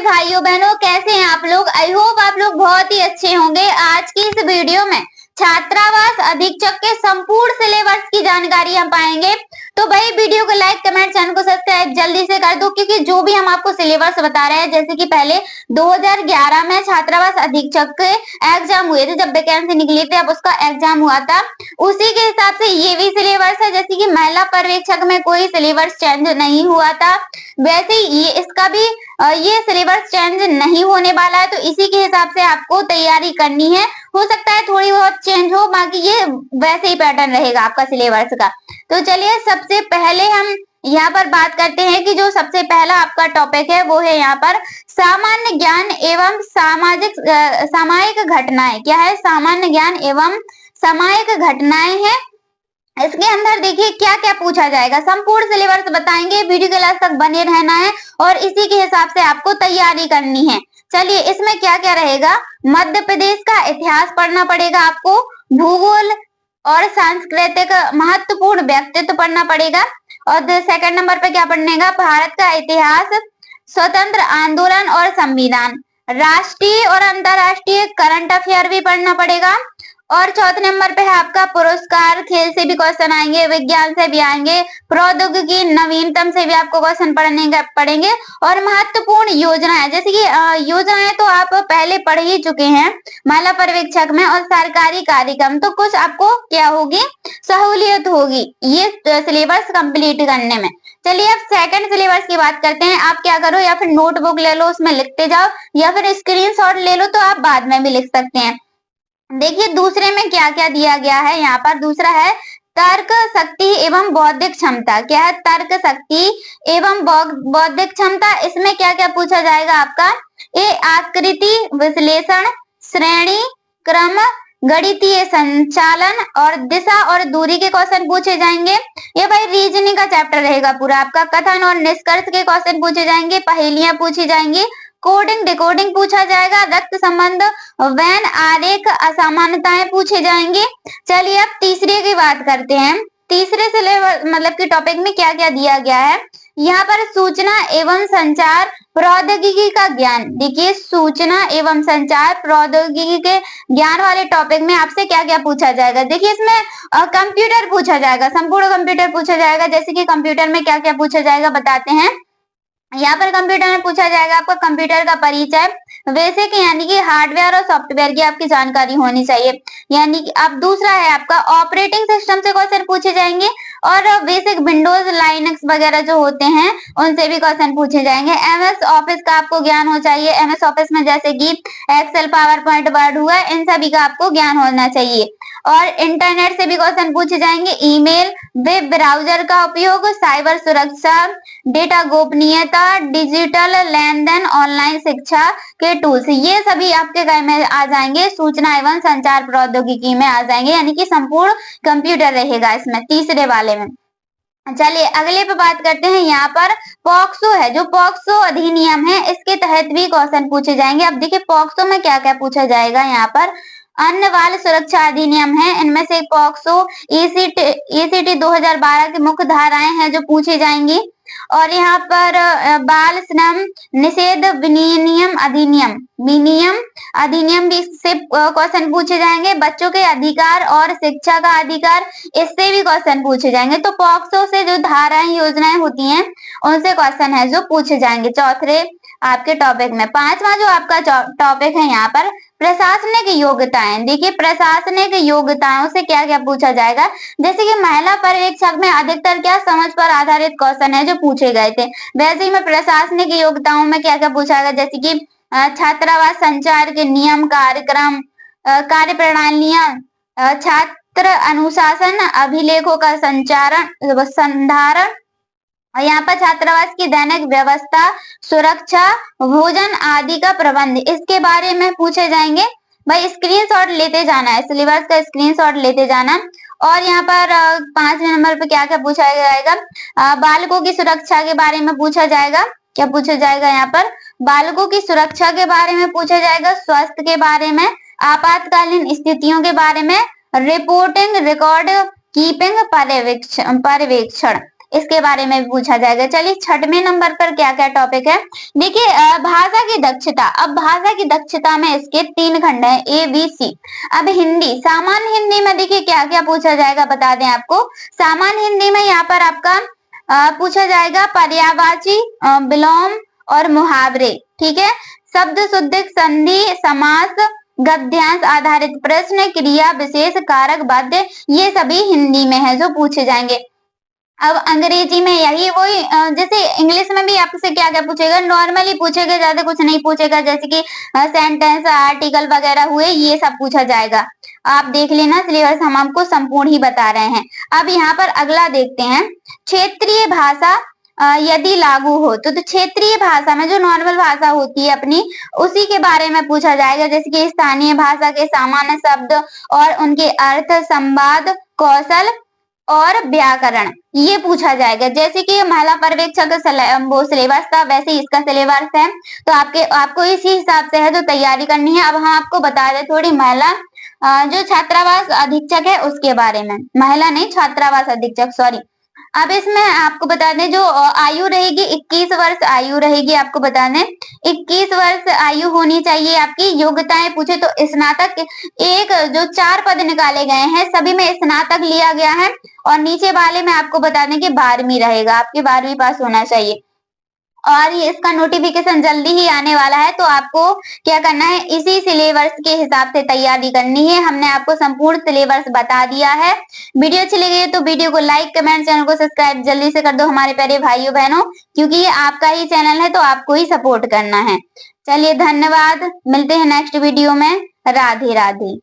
भाइयों बहनों, कैसे हैं आप लोग। आई होप आप लोग बहुत ही अच्छे होंगे। आज की इस वीडियो में छात्रावास अधीक्षक के संपूर्ण सिलेबस की जानकारी हम पाएंगे। तो भाई वीडियो को लाइक कमेंट चैनल को सब्सक्राइब जल्दी से कर दो, क्योंकि जो भी हम आपको सिलेबस बता रहे हैं, जैसे कि पहले 2011 में छात्रावास अधीक्षक के एग्जाम हुए थे, जब वैकेंसी निकली थी, अब उसका एग्जाम हुआ था, उसी के हिसाब से ये भी सिलेबस है। जैसे कि महिला पर्यवेक्षक में कोई सिलेबस चेंज नहीं हुआ था, वैसे ही ये इसका भी ये सिलेबस चेंज नहीं होने वाला है। तो इसी के हिसाब से आपको तैयारी करनी है। हो सकता है थोड़ी बहुत चेंज हो, बाकी ये वैसे ही पैटर्न रहेगा आपका सिलेबस का। तो चलिए सबसे पहले हम यहाँ पर बात करते हैं कि जो सबसे पहला आपका टॉपिक है वो है यहाँ पर सामान्य ज्ञान एवं सामायिक घटनाएं। क्या है? सामान्य ज्ञान एवं सामायिक घटनाएं हैं। इसके अंदर देखिए क्या क्या पूछा जाएगा, संपूर्ण सिलेबस बताएंगे। वीडियो के लास्ट तक बने रहना है और इसी के हिसाब से आपको तैयारी करनी है। चलिए इसमें क्या क्या रहेगा। मध्य प्रदेश का इतिहास पढ़ना पड़ेगा आपको, भूगोल और सांस्कृतिक महत्वपूर्ण व्यक्तित्व पढ़ना पड़ेगा, और सेकंड नंबर पे क्या पढ़नेगा, भारत का इतिहास, स्वतंत्र आंदोलन और संविधान, राष्ट्रीय और अंतर्राष्ट्रीय करंट अफेयर भी पढ़ना पड़ेगा, और चौथे नंबर पे है आपका पुरस्कार। खेल से भी क्वेश्चन आएंगे, विज्ञान से भी आएंगे, प्रौद्योगिकी नवीनतम से भी आपको क्वेश्चन पढ़ेंगे, और महत्वपूर्ण योजनाएं, जैसे कि योजनाएं तो आप पहले पढ़ ही चुके हैं महिला पर्यवेक्षक में, और सरकारी कार्यक्रम तो कुछ आपको क्या होगी, सहूलियत होगी ये सिलेबस कंप्लीट करने में। चलिए अब सेकंड सिलेबस की बात करते हैं। आप क्या करो, या फिर नोटबुक ले लो, उसमें लिखते जाओ, या फिर स्क्रीनशॉट ले लो, तो आप बाद में भी लिख सकते हैं। देखिए दूसरे में क्या क्या दिया गया है। यहाँ पर दूसरा है तर्क शक्ति एवं बौद्धिक क्षमता। क्या है? तर्क शक्ति एवं बौद्धिक क्षमता। इसमें क्या क्या पूछा जाएगा आपका, ये आकृति विश्लेषण, श्रेणी क्रम, गणितीय संचालन और दिशा और दूरी के क्वेश्चन पूछे जाएंगे। ये भाई रीजनिंग का चैप्टर रहेगा पूरा आपका। कथन और निष्कर्ष के क्वेश्चन पूछे जाएंगे, पहेलियां पूछी जाएंगी, कोडिंग डिकोडिंग पूछा जाएगा, रक्त संबंध, वैन आरेख, असामान्यताएं पूछे जाएंगे। चलिए अब तीसरे की बात करते हैं। तीसरे सिलेबस मतलब कि टॉपिक में क्या क्या दिया गया है। यहाँ पर सूचना एवं संचार प्रौद्योगिकी का ज्ञान। देखिए सूचना एवं संचार प्रौद्योगिकी के ज्ञान वाले टॉपिक में आपसे क्या क्या पूछा जाएगा। देखिए इसमें कंप्यूटर पूछा जाएगा, संपूर्ण कंप्यूटर पूछा जाएगा। जैसे कि कंप्यूटर में क्या क्या पूछा जाएगा बताते हैं। यहाँ पर कंप्यूटर में पूछा जाएगा आपका कंप्यूटर का परिचय, वैसे कि यानी कि हार्डवेयर और सॉफ्टवेयर की आपकी जानकारी होनी चाहिए। यानी कि अब दूसरा है आपका ऑपरेटिंग सिस्टम से क्वेश्चन पूछे जाएंगे, और बेसिक विंडोज लाइनक्स वगैरह जो होते हैं उनसे भी क्वेश्चन पूछे जाएंगे। एमएस ऑफिस का आपको ज्ञान हो चाहिए। एमएस ऑफिस में जैसे कि एक्सेल, पावर पॉइंट, वर्ड हुआ, इन सभी का आपको ज्ञान होना चाहिए। और इंटरनेट से भी क्वेश्चन पूछे जाएंगे, ईमेल, वेब ब्राउजर का उपयोग, साइबर सुरक्षा, डेटा गोपनीयता, डिजिटल लेन देन, ऑनलाइन शिक्षा के टूल्स, ये सभी आपके घर में आ जाएंगे। सूचना एवं संचार प्रौद्योगिकी में आ जाएंगे, यानी कि संपूर्ण कंप्यूटर रहेगा इसमें तीसरे वाले में। चलिए अगले पे बात करते हैं। यहाँ पर पॉक्सो है, जो पॉक्सो अधिनियम है, इसके तहत भी क्वेश्चन पूछे जाएंगे। अब देखिए पॉक्सो में क्या क्या पूछा जाएगा। यहाँ पर अन्य बाल सुरक्षा अधिनियम है, इनमें से पॉक्सो, ईसीटी 2012 की मुख्य धाराएं हैं जो पूछी जाएंगी। और यहाँ पर बाल श्रम निषेध विनियम अधिनियम भी से क्वेश्चन पूछे जाएंगे। बच्चों के अधिकार और शिक्षा का अधिकार, इससे भी क्वेश्चन पूछे जाएंगे। तो पॉक्सो से जो धाराएं योजनाएं होती हैं उनसे क्वेश्चन है जो पूछे जाएंगे चौथे आपके टॉपिक में। पांचवा जो आपका टॉपिक है यहाँ पर प्रशासनिक योग्यताएं। देखिए प्रशासनिक योग्यताओं से क्या क्या पूछा जाएगा। जैसे कि महिला पर्यवेक्षक में अधिकतर क्या समझ पर आधारित क्वेश्चन है जो पूछे गए थे, वैसे ही में प्रशासनिक योग्यताओं में क्या क्या पूछा गया। जैसे कि छात्रावास संचार के नियम, कार्यक्रम, कार्य प्रणालियां, छात्र अनुशासन, अभिलेखों का संधारण, और यहाँ पर छात्रावास की दैनिक व्यवस्था, सुरक्षा, भोजन आदि का प्रबंध, इसके बारे में पूछे जाएंगे। भाई स्क्रीनशॉट लेते जाना है, सिलेबस का स्क्रीनशॉट लेते जाना। और यहाँ पर 5वें नंबर पे क्या क्या पूछा जाएगा, बालकों की सुरक्षा के बारे में पूछा जाएगा। क्या पूछा जाएगा यहाँ पर, बालकों की सुरक्षा के बारे में पूछा जाएगा, स्वास्थ्य के बारे में, आपातकालीन स्थितियों के बारे में, रिपोर्टिंग, रिकॉर्ड कीपिंग, पर्यवेक्षण। इसके बारे में भी पूछा जाएगा। चलिए 6वें नंबर पर क्या क्या टॉपिक है, देखिए भाषा की दक्षता। अब भाषा की दक्षता में इसके 3 खंड है, A B C। अब हिंदी, सामान्य हिंदी में देखिए क्या क्या पूछा जाएगा, बता दें आपको। सामान्य हिंदी में यहाँ पर आपका पूछा जाएगा पर्यायवाची, विलोम और मुहावरे, ठीक है। शब्द शुद्धि, संधि, समास, गद्यांश आधारित प्रश्न, क्रिया विशेष, कारक, वाद्य, ये सभी हिंदी में है जो पूछे जाएंगे। अब अंग्रेजी में यही वही, जैसे इंग्लिश में भी आपसे क्या क्या पूछेगा, नॉर्मली पूछेगा, ज्यादा कुछ नहीं पूछेगा, जैसे कि सेंटेंस, आर्टिकल वगैरह हुए, ये सब पूछा जाएगा। आप देख लेना, सिलेबस हम आपको संपूर्ण ही बता रहे हैं। अब यहाँ पर अगला देखते हैं, क्षेत्रीय भाषा यदि लागू हो तो क्षेत्रीय भाषा में जो नॉर्मल भाषा होती है अपनी, उसी के बारे में पूछा जाएगा, जैसे कि स्थानीय भाषा के सामान्य शब्द और उनके अर्थ, संवाद, कौशल और व्याकरण, ये पूछा जाएगा। जैसे कि महिला पर्यवेक्षक वो सिलेबस था, वैसे ही इसका सिलेबस है, तो आपको इसी हिसाब से है जो तैयारी करनी है। अब हम आपको बता दें थोड़ी महिला जो छात्रावास अधीक्षक है उसके बारे में, महिला नहीं छात्रावास अधीक्षक, सॉरी। अब इसमें आपको बता दें जो आयु रहेगी 21 वर्ष आयु रहेगी, आपको बता दें 21 वर्ष आयु होनी चाहिए। आपकी योग्यताएं पूछे तो स्नातक, एक जो 4 पद निकाले गए हैं सभी में स्नातक लिया गया है, और नीचे वाले में आपको बता दें कि 12वीं रहेगा, आपकी 12वीं पास होना चाहिए। और ये इसका नोटिफिकेशन जल्दी ही आने वाला है, तो आपको क्या करना है, इसी सिलेबस के हिसाब से तैयारी करनी है। हमने आपको संपूर्ण सिलेबस बता दिया है। वीडियो अच्छी लगी तो वीडियो को लाइक, कमेंट, चैनल को सब्सक्राइब जल्दी से कर दो हमारे प्यारे भाइयों बहनों, क्योंकि ये आपका ही चैनल है तो आपको ही सपोर्ट करना है। चलिए धन्यवाद, मिलते हैं नेक्स्ट वीडियो में। राधे राधे।